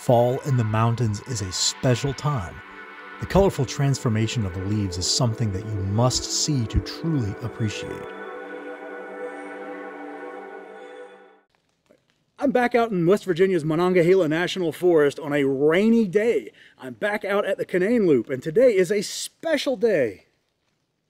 Fall in the mountains is a special time. The colorful transformation of the leaves is something that you must see to truly appreciate. I'm back out in West Virginia's Monongahela National Forest on a rainy day. I'm back out at the Canaan Loop, and today is a special day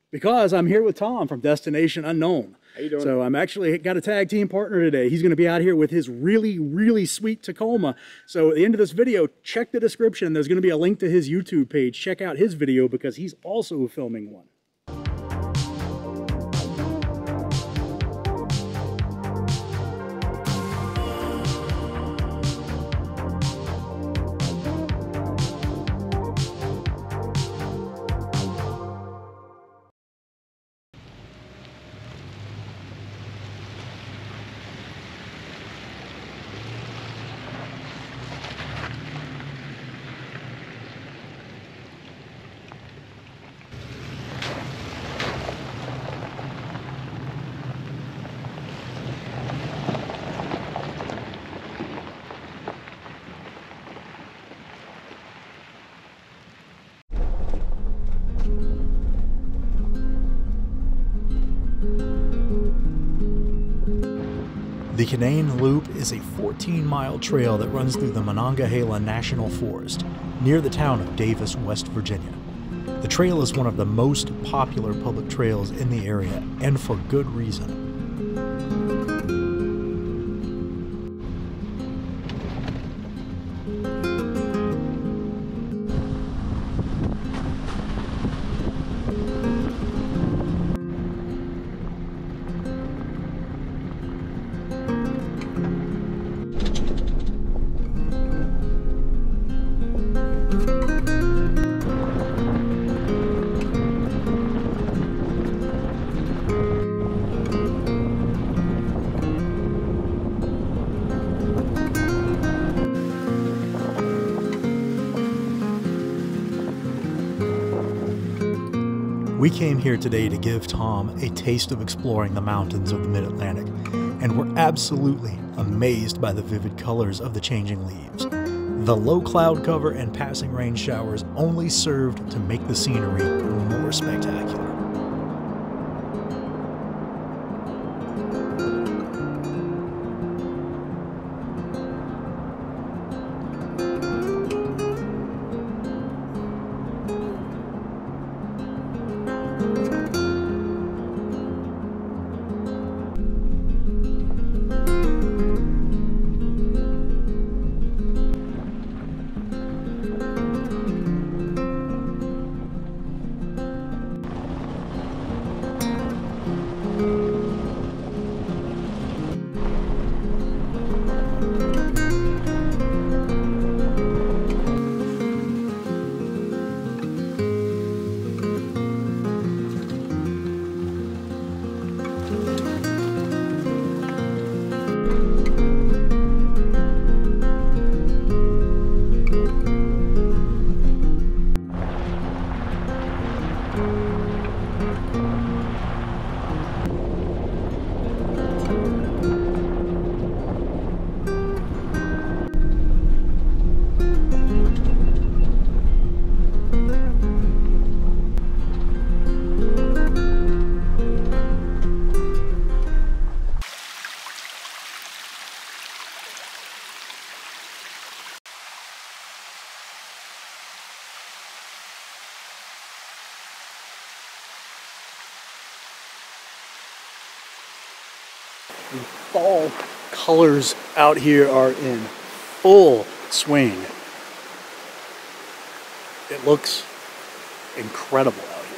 because I'm here with Tom from Destination Unknown. How you doing? So I'm actually got a tag team partner today. He's going to be out here with his really sweet Tacoma. So at the end of this video, check the description. There's going to be a link to his YouTube page. Check out his video because he's also filming one. The Canaan Loop is a 14-mile trail that runs through the Monongahela National Forest, near the town of Davis, West Virginia. The trail is one of the most popular public trails in the area, and for good reason. We came here today to give Tom a taste of exploring the mountains of the Mid-Atlantic, and we're absolutely amazed by the vivid colors of the changing leaves. The low cloud cover and passing rain showers only served to make the scenery more spectacular. The fall colors out here are in full swing. It looks incredible out here.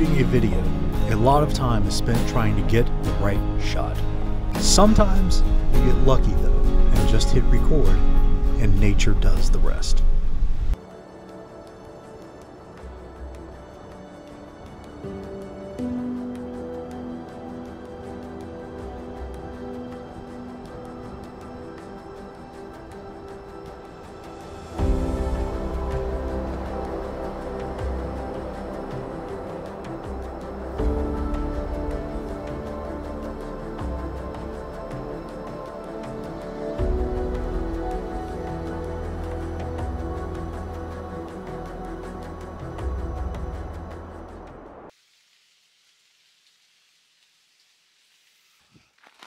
shooting a video, a lot of time is spent trying to get the right shot. Sometimes you get lucky though, and just hit record, and nature does the rest.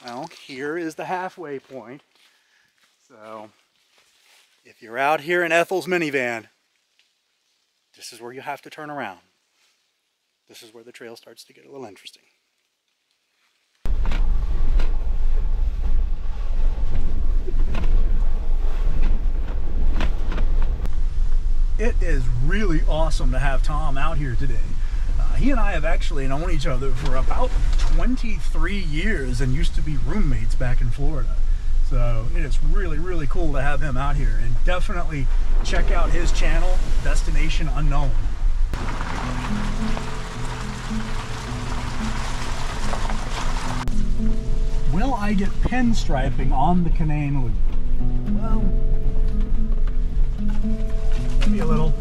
Well, here is the halfway point. So, if you're out here in Ethel's minivan, this is where you have to turn around. This is where the trail starts to get a little interesting. It is really awesome to have Tom out here today. He and I have actually known each other for about 23 years and used to be roommates back in Florida. So it is really, really cool to have him out here, and definitely check out his channel, Destination Unknown. Will I get pinstriping on the Canaan Loop? Well, maybe a little.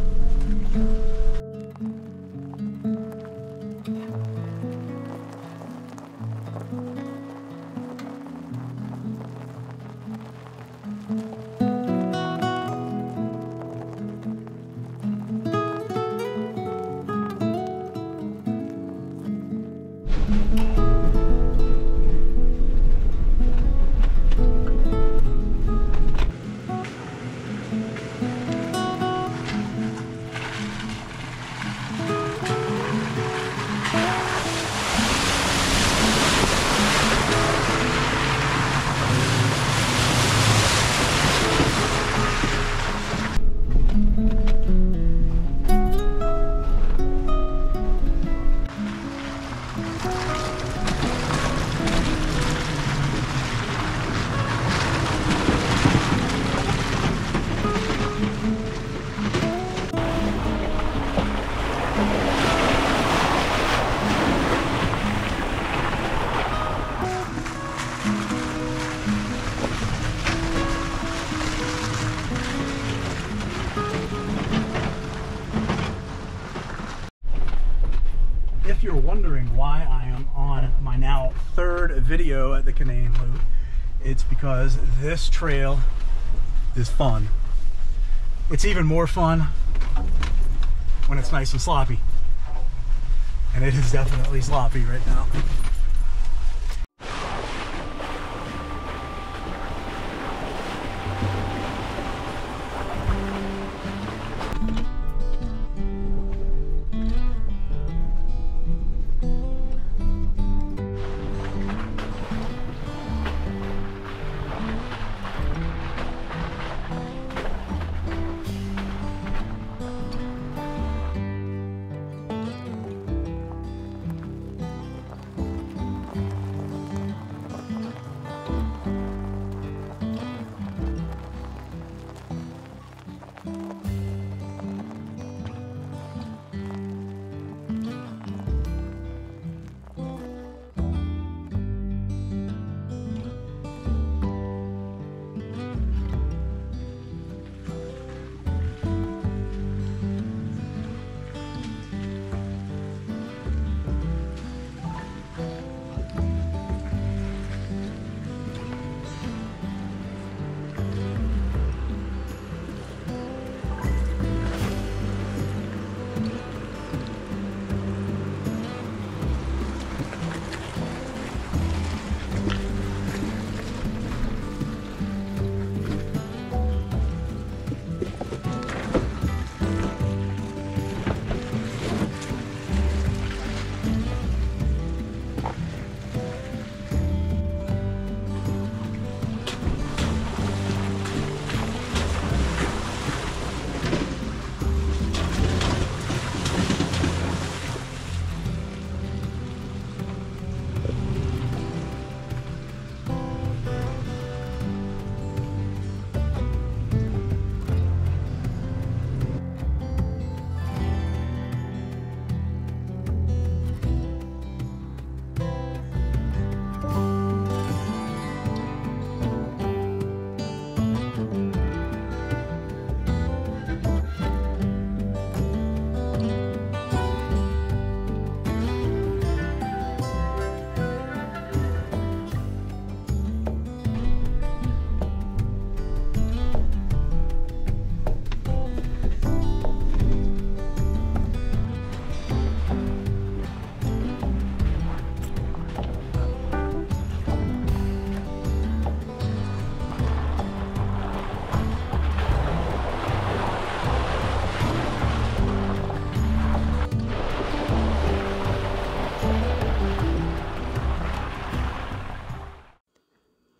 If you're wondering why I am on my now third video at the Canaan Loop, it's because this trail is fun. It's even more fun when it's nice and sloppy. And it is definitely sloppy right now.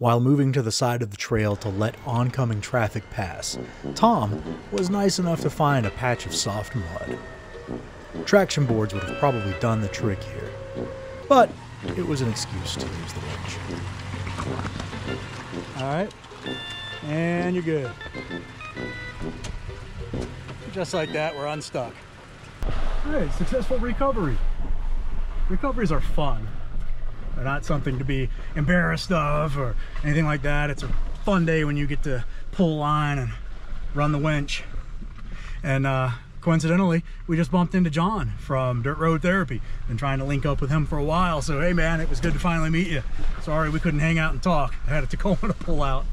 While moving to the side of the trail to let oncoming traffic pass, Tom was nice enough to find a patch of soft mud. Traction boards would have probably done the trick here, but it was an excuse to use the winch. All right, and you're good. Just like that, we're unstuck. All right, successful recovery. Recoveries are fun. They're not something to be embarrassed of or anything like that. It's a fun day when you get to pull line and run the winch. And coincidentally, we just bumped into John from Dirt Road Therapy. Been trying to link up with him for a while. So, hey man, it was good to finally meet you. Sorry we couldn't hang out and talk. I had a Tacoma to pull out.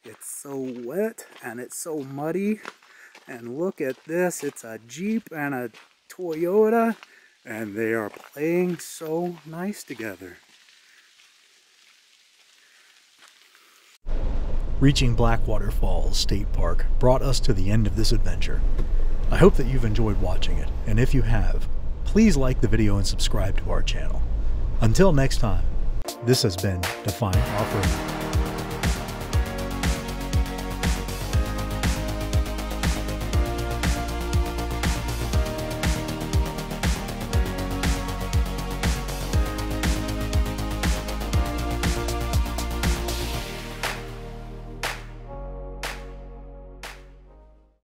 It's so wet and it's so muddy, and look at this, it's a Jeep and a Toyota, and they are playing so nice together. Reaching Blackwater Falls State Park brought us to the end of this adventure. I hope that you've enjoyed watching it, and if you have, please like the video and subscribe to our channel. Until next time, this has been Defying Offroad.